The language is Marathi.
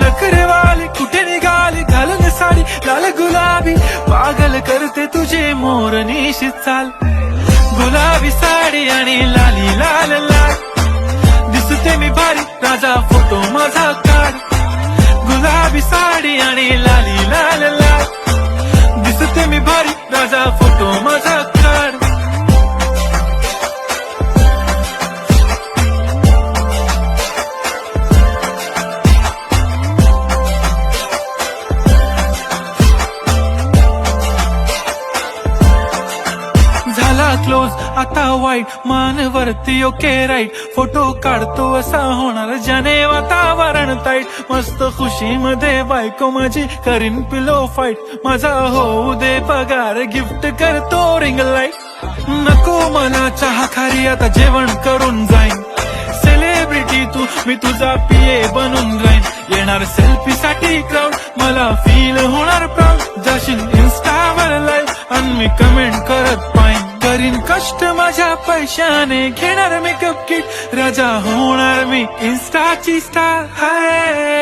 नखरेवाली कुठे निघाली घालून साडी लाल गुलाबी पागल करते तुझे मोरनीशी चाल गुलाबी साडी आणि लाली लाल लाल दिसते मी भारी राजा फोटो माझा काढ गुलाबी साडी आणि लाली लाल लाल दिसते मी भारी राजा फोटो माझा काढ झाला क्लोज आता वाईट मानवरती ओके राईट फोटो काढतो असा होणार ज्याने वातावरण ताईट मस्त खुशी मध्ये बायको माझी करीन पिलो फाईट माझा होऊ दे पगार गिफ्ट करतो रिंग लाईट नको मला चहा खारी आता जेवण करून जाईन सेलिब्रिटी तू मी तुझा पिये बनून राहीन येणार सेल्फी साठी क्राऊड मला फील होणार प्राऊड जाशील इन्स्टावर लाईव्ह आणि मी कमेंट करत पाहिन करीन कष्ट माझ्या पैशाने घेणार मेकअप किट राजा होणार मी इन्स्टाची स्टार हाय